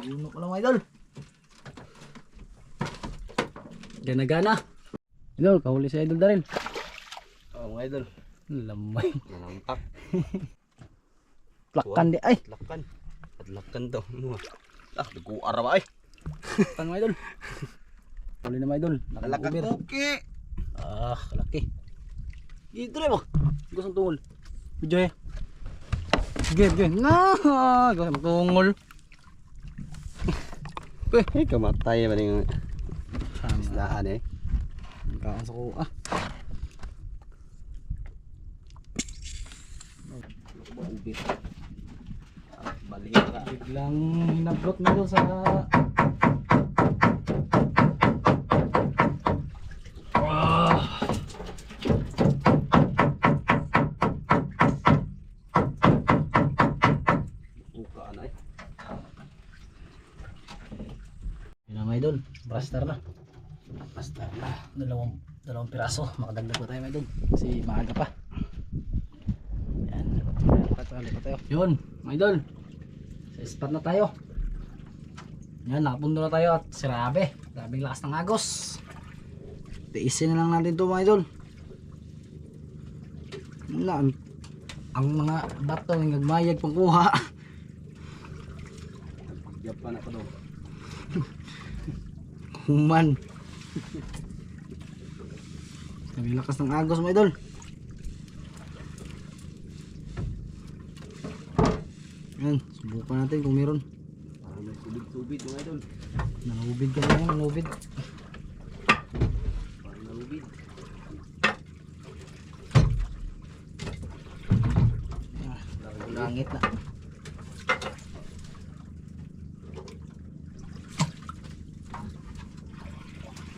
Puno pa lang mga idol. Gana-gana. Idol, kahuli si Idol Daryl. Oo mga idol. Lamay. Nanampak. Plakkan di ay. Lakan. Adlakan to. Ah, nag-uara ba ay? Plakkan mga idol. Huli na mga idol. Nalakang Nakakubir. kuki. Ah, kalaki. Dito rin mo. Gusto ng tungol. Video eh. Sige, sige. Nah, gusto ng tungol. Eh, kamatay ba yung Sama. isdaan eh. Kakas ako. Ah. Ubit. Balik ka. Biglang hinablot na doon sa... Ah. Bukaan ay. Yun na mga idol. Braster na. Basta na. Dalawang piraso. Makadagdag pa tayo mga idol. Kasi maaga pa. Yan. Lipat tayo. Yun mga idol. Sa spot na tayo. Yan, nakapundo na tayo at sirabe. Grabing lakas ng agos. Tiisin na lang natin ito mga idol. Wala. Ang mga bato ng nagmayag pang kuha. Yapan ako daw. Human. Grabing lakas ng agos mga idol. Yan, subukan natin kung meron. Parang may subid-subid mga idol. Nalubid ka na yan, nalubid. Parang nalubid. Ah, langit na.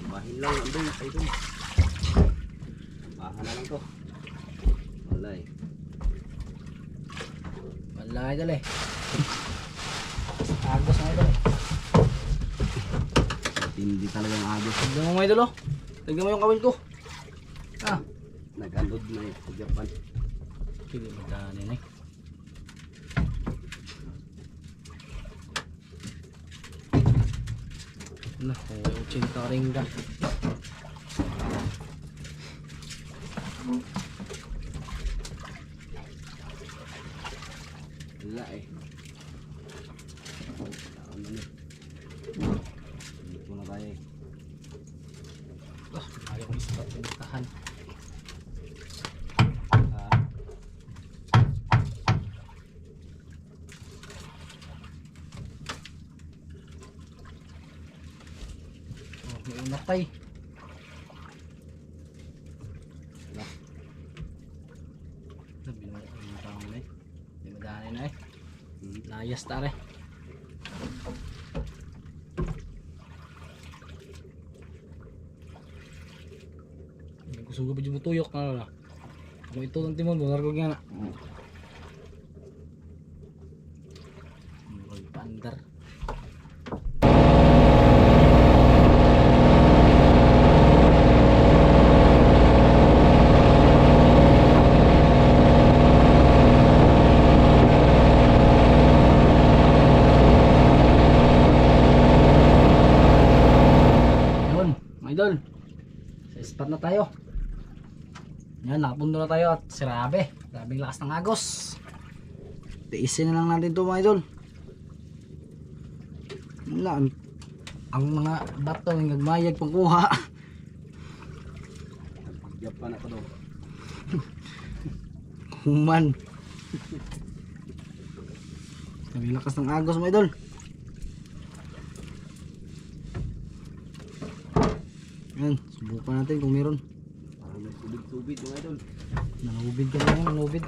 Bahin lang ang doon. Ay doon. Bahan na lang to. Walay. Wala idol eh. Agos na idol eh. Hindi talagang agos. Tignan mo mga idol oh. Tignan mo yung kawin ko. Ah. Nag-anod na yung pagyapan. Hindi magkanin eh. Naku, 80 ring ka. Wala eh. Ano na. Dito na tayo eh. Ah, ayaw ko isa pinitahan. Ah, Oh, may inatay. wala. Sabi mo yung tao na eh. Hindi madaanin na eh. Hmm. Layas tare. Gusto ko pa dyan mo tuyok na lang. Kung ito ng timon mo, naragog nga na. Pandar. Yun, mga idol. Sa spot na tayo. Yan, nakapundo na tayo at sirabe. Grabing lakas ng agos. Tiisin na lang natin ito mga idol. Wala. Ang mga bato ng nagmayag pang kuha. Yapan ako daw. Human. Grabing lakas ng agos mga idol. Yan, subukan natin kung meron. Parang may subid-subid mga idol. Nalubid ka na yan, nalubid.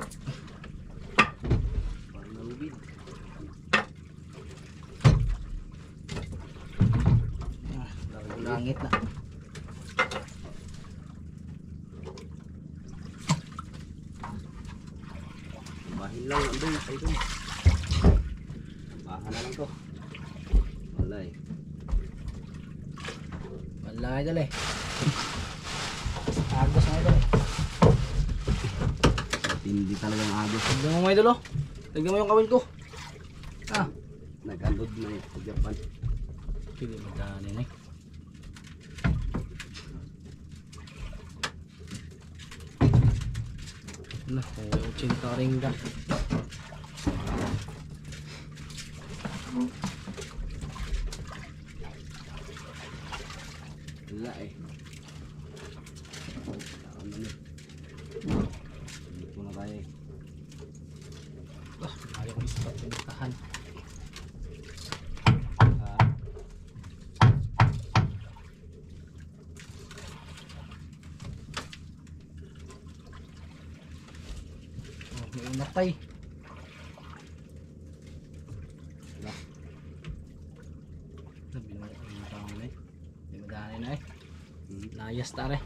Parang nalubid. Ah, langit na. Bahin lang ang doon. Ay doon. Bahan na lang to. Walay. Wala idol eh. Agos na idol eh. Hindi talagang agos. Tignan mo mga idol oh. Tignan mo yung kawin ko. Ah. Nag-unload na eh, sa Japan. Pili magkanin eh. Naku, 80 ring ka. Wala eh. Taon na eh. Dito na tayo eh. Ayaw ko ispat pinitahan. May umatay. Wala. Sabi mo yung taon na eh. Hindi madani na eh. Hmm. Layas tara eh.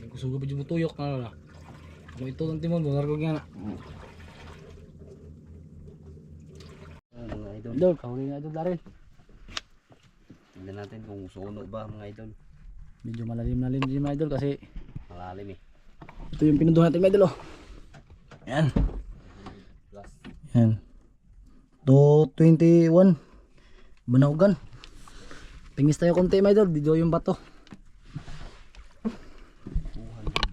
Gusto ko pa dyan mo tuyok na. Ano ito ng timon mo? Naragog nga na. Mga idol. Idol, kahuli nga idol Daryl. Tignan natin kung suno ba mga idol. Medyo malalim-lalim din mga idol kasi Malalim eh. ito yung pinunduhan natin mga idol oh. Yan. Plus. Yan. 221. Banaugan. Tingis tayo konti mga idol. Dito yung bato. 200.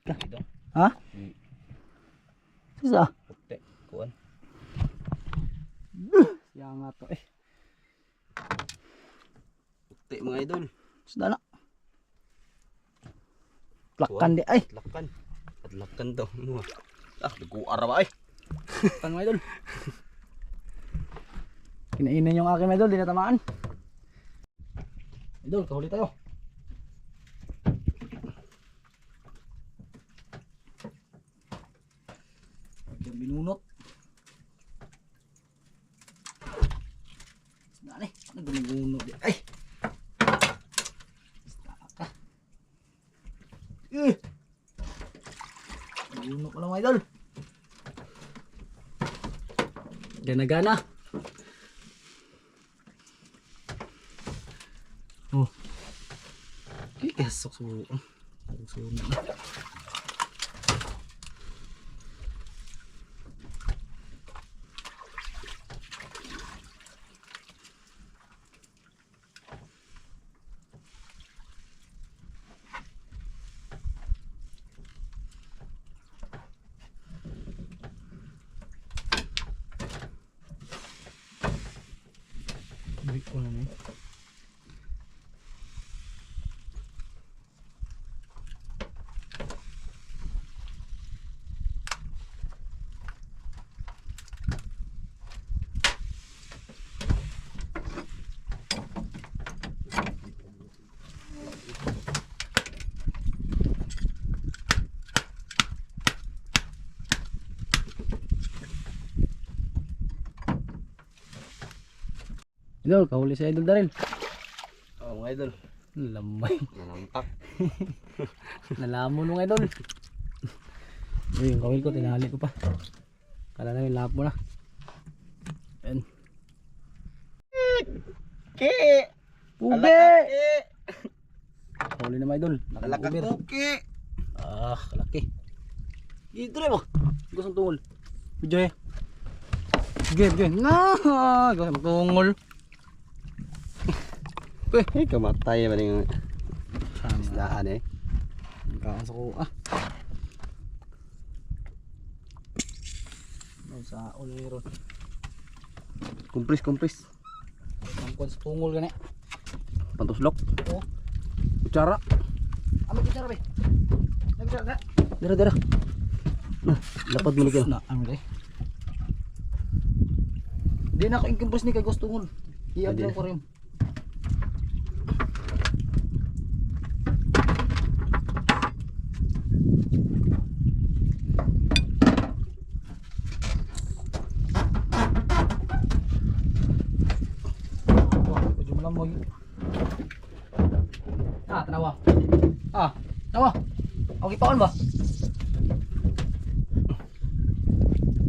Idol. Ha? Sisa? Puti. Kuan. Siya nga to eh. Puti mga idol. Sudah na. Lakan di ay. Atlakan. Atlakan to. Ano? Nagkuara ba ay? Lakan mga idol. Kinainin yung akin mga idol. Di natamaan. Idol, kahuli tayo. Yung binunot. Sudah na eh. Nagbinuno di ay. Nagbinuno ko lang mga idol. Gana-gana. Oh. Kikasok suruan. Suruan na. Break ko na eh. Idol, kahuli si Idol Daryl. Oh mga idol. Lamay. Nanamtak. Nalamon mo Idol. Uy, yung kawil ko, tinali ko pa. Kala namin lahap mo na. Ayan. Ki! Pugi! Kahuli na mga Idol. Alakak Nakakubir. puki! Ah, kalaki. Dito rin mo. Gusong tungol. Video eh. Sige, sige. Nga! Gusong tungol. Eh, kamatay ba yung Sama. isdaan eh. Kakasok ko. Ah. Sa uniro. Kumplis, kumplis. Angkon sa tungol gani. Pantuslok. Oo. Kutsara. Ano bicara be? Nagbicara na. Dira, dira. Dapat mo lagi. Na, ano dai? Di na ko ingkimpos ni kay gusto tungol. Hindi. Iya ko rin. Ah, tanawa. Ah, tanawa. Okay pa ba?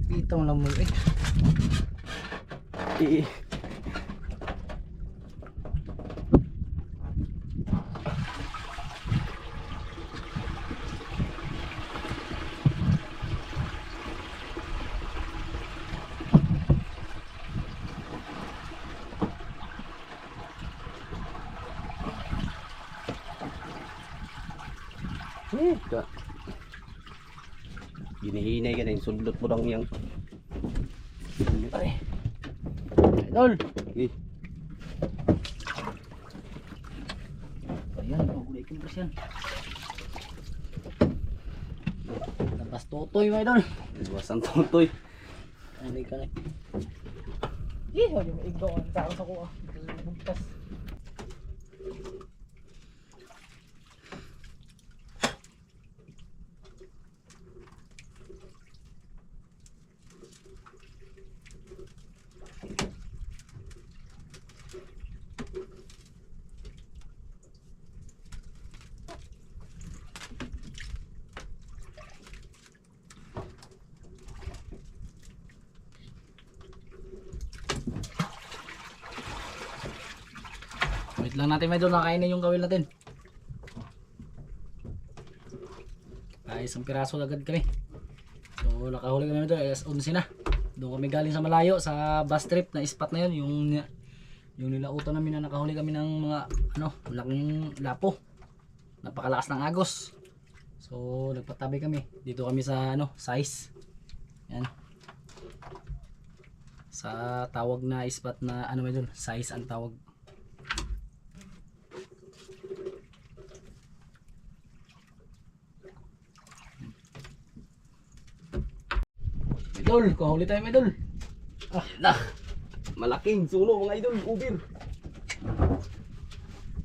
Kita mo lang mo eh. Ka. Ginihinay ka na yung sundot mo lang yung... Ay. Idol. Eh, Ayan, pagulay kumpres yan. Labas totoy mga idol. iwasan tutoy. Ano ka na? Eh, hindi mo igaw ang tao sa kuha. Bugtas. Wait lang natin medyo nakainin yung kawil natin. Ay, isang piraso agad kami. So nakahuli kami medyo alas 11 na. Doon kami galing sa malayo sa bus trip na spot na yun. Yung nilautan namin na nakahuli kami ng mga malaking lapo. Napakalakas ng agos. So nagpatabi kami. Dito kami sa size. Yan. Sa tawag na spot na medyo size ang tawag. Idol, kahuli tayo mga idol. Na, malaking suno mga idol, ubir.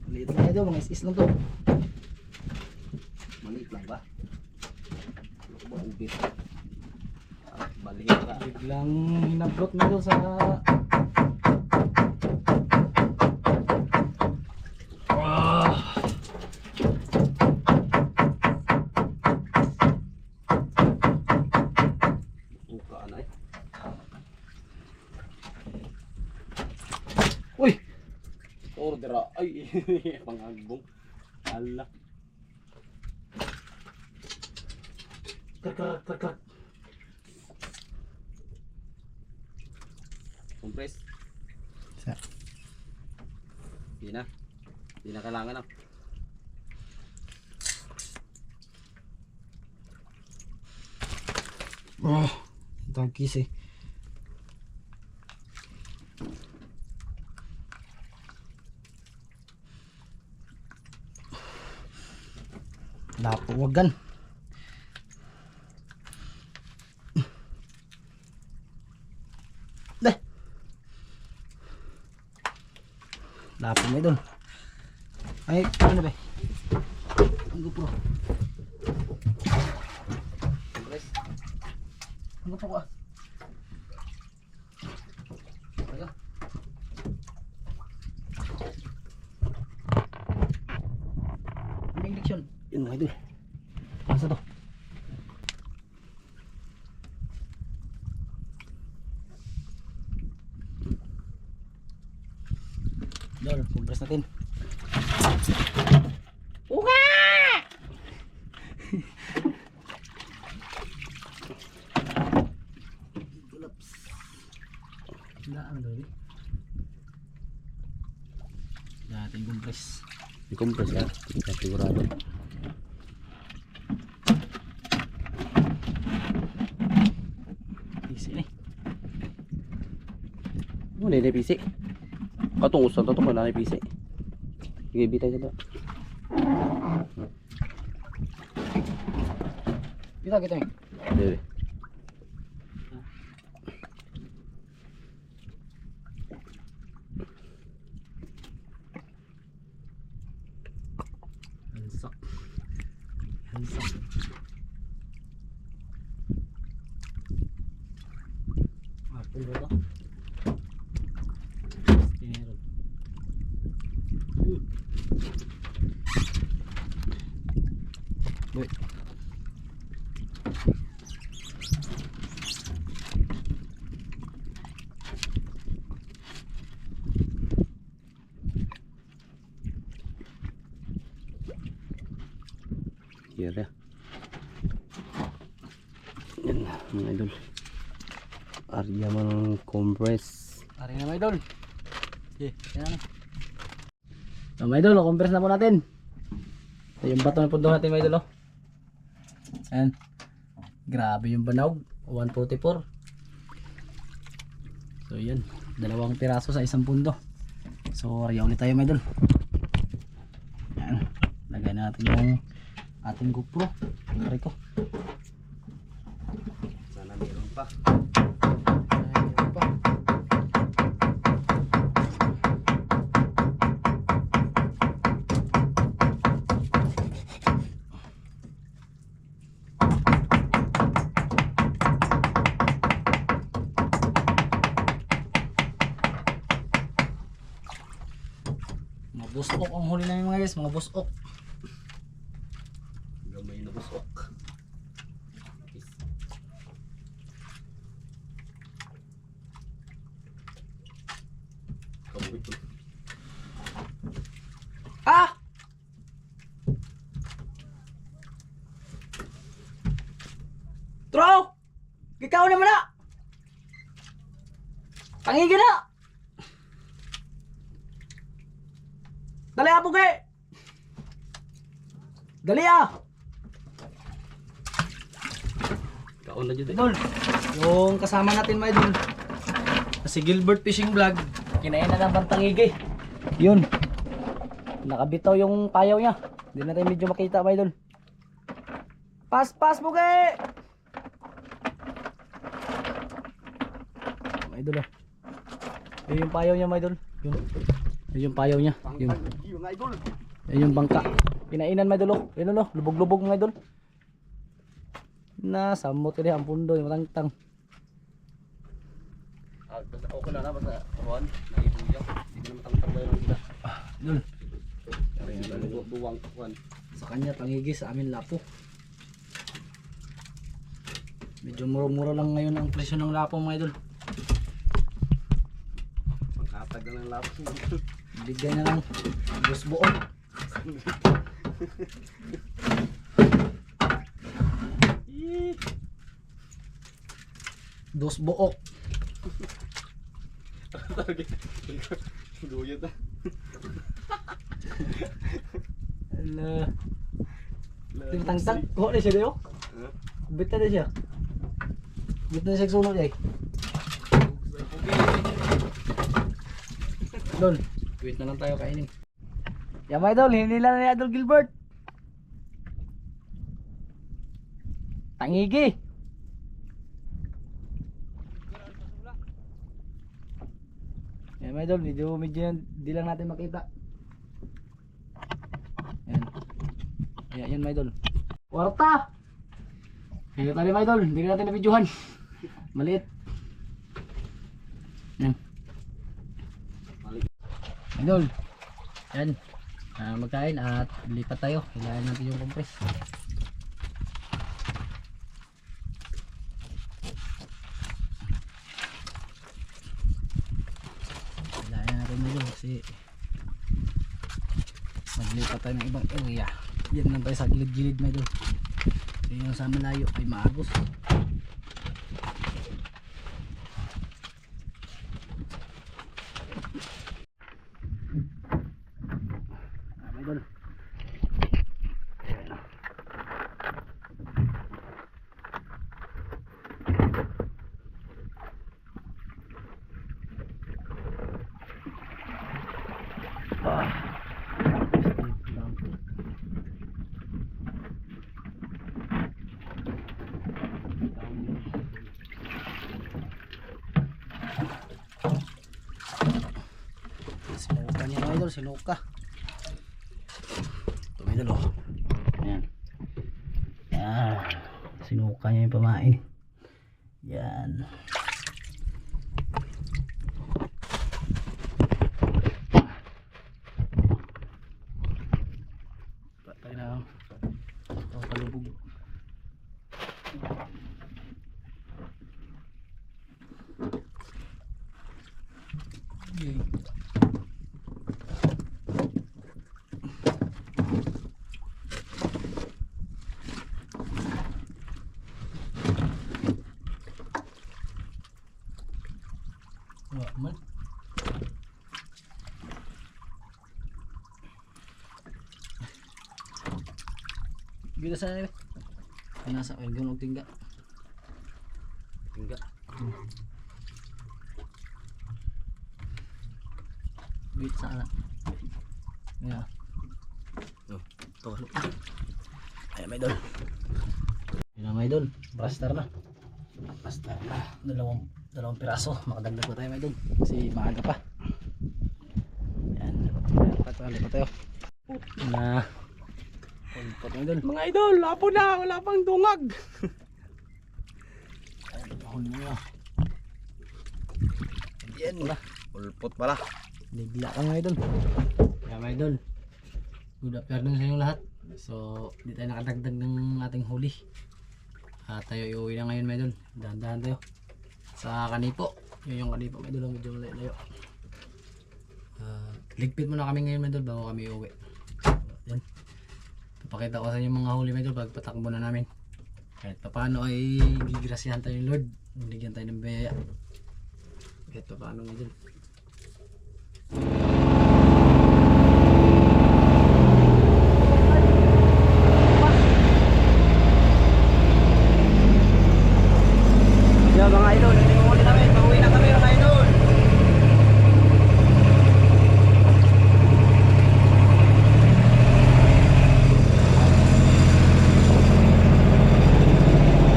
Liit na idol, mga is lang to. Maliit lang ba? Ano ba ubir? Baliit ka. Biglang hinablot na idol sa... Buka na eh. Uy! Order ay, pangagbong. Ala. Kakak. Compress. Sa. Hindi na. Hindi na kailangan na. Oh, tangkis eh. Lapuwagan. Deh. Lapo mo idol. Ay, ano ba? Ang GoPro. Compress. Ang GoPro ko ah. Taga. Ang indiksyon. Yun mga idol. Asa to? Dol, compress natin. Uga! Gulaps. Daan dol. Dating compress. I-compress ya. Sigurado. Easy ni. Ano na pisik? Katong usan to kung na pisik. Sige, bitay sa ba? Kita kita ni. Dede. Hansak. Hansak. Apple ba to? Tinero. Wait. Kira. Yan mga idol. Arya man compress. Ari na mga idol. Okay, yan na. So mga idol, compress na po natin. So, yung bato na pundo natin mga idol. Ayan. Grabe yung banog. 144. So yan. 2 piraso sa isang pundo. So ariya ulit tayo mga idol. Ayan. Lagay natin yung ating GoPro. Ari ko. Sana meron pa. Ayan pa. Mga busok ang huli namin mga guys. Mga busok. Gamay na busok. Kamuhi ko. Ah! Tro! Ikaw naman na! Tangigin na! Dali apo kay! Dali ah! Kaon na dyan eh. Idol, yung kasama natin mga idol, si Gilbert Fishing Vlog, kinain na ng bantangigi. Yun. Nakabitaw yung payaw niya. Hindi natin medyo makita mga idol. Pas mo kay! Mga idol ah. Yun yung payaw niya mga idol. Yun. Yun yung payaw niya. Yun. Yung idol. Yun yung bangka. Kinainan mga idol oh. Yun oh. Lubog-lubog mga idol. Na samot ini ang pundo yung matangtang. Okay na na basta kawan. Naibuyak. Hindi na matangtang na yun sila. Idol. Buwang kawan. Sa kanya tangigi, sa amin lapo. Medyo mura-mura lang ngayon ang presyo ng lapo mga idol. Panghatag na ng lapos. Bigay na lang dos buo. Dos buo. Guyot na. Ala. Di matangtang. Kuha na siya dayo. Bita na siya. Bita na siya sunod eh. Idol, wait na lang tayo kainin. Yan mga idol, hindi lang ni Idol Gilbert. Tangigi. Yan mga idol, medyo hindi lang natin makita. Yan. Yan mga idol. Kwarta! Kaya tayo mga idol, hindi natin na-videohan. Maliit. Yan. Idol. Yan. Magkain at lipat tayo. Hilahin natin yung compress. Hilahin natin yun kasi maglipat tayo ng ibang area. Yan lang tayo sa gilid-gilid na idol. So yung sa malayo ay maagos. Idol. Sinuka niya mga idol, sinuka. Ito mga idol oh. Ayan. Ayan. Sinuka niya yung pamain. Yan. Patay na. Ito palubog. Okay. Man. Bila sana ni. Nasa ay gunog tingga. Tingga. Bit sana. Ya. Oh, to. Ay may idol. Yan may idol. Blaster na. Blaster na. Dalawang piraso. Makadagdag pa tayo may idol. Kasi maaga pa. Yan. Lipat tayo. Na. Pulpot may idol. Mga idol, lapo na, wala pang dungag. Huli mo. Yan na. Pulpot pala. Bigla ka mga idol. Kaya mga idol, good afternoon sa inyo lahat. So, di tayo nakadagdag ng ating huli. Tayo iuwi na ngayon mga idol. Dahan-dahan tayo sa Kanipo. Yun yung Kanipo mga idol, medyo layo. Ligpit muna kami ngayon mga idol bago kami iuwi. Yan. Papakita ko sa inyo mga huli mga idol pag patakbo na namin. Kahit paano ay gigrasyahan tayo ng Lord. Bigyan tayo ng biyaya. Kahit paano mga idol. Yo mga idol, hindi mo ulit namin, pauwi na kami mga idol.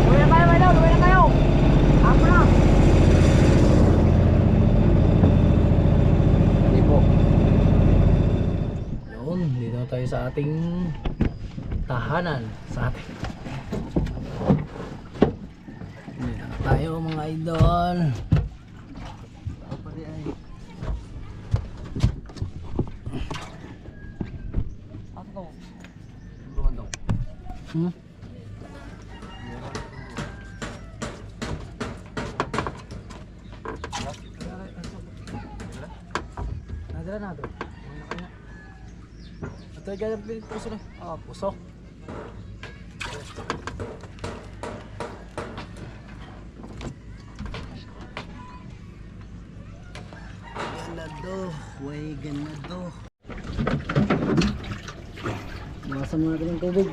Uwi na kayo mga idol, uwi na kayo. Ako na. Kanipo. Yun, dito na tayo sa ating tahanan. Sa ating dito na tayo mga idol. Apa dia ay? Ako. Ano? Hmm? Nadala na ito. Ito ay gaya pilit puso na. Puso. Ganado. Way ganado. Bawasan muna natin yung tubig.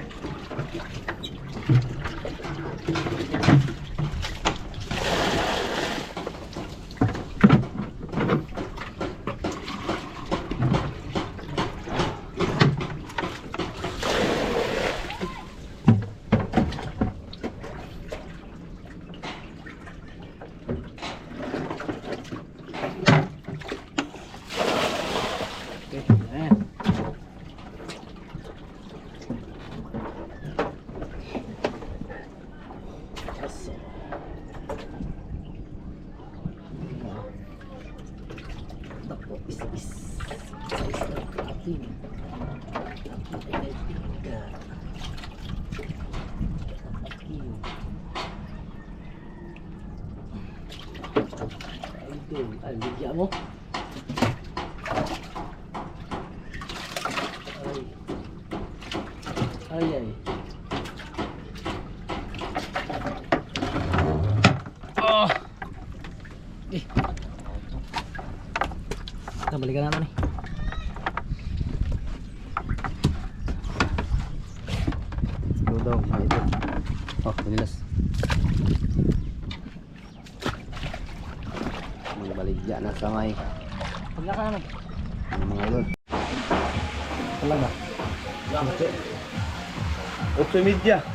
Ay, bigyan mo. Ay, ay. Oh. Kita balikan natin eh. Go daw mga idol. Oh, pinilas. Baligya na sa may Paglakan mga idol. talaga. 8:30.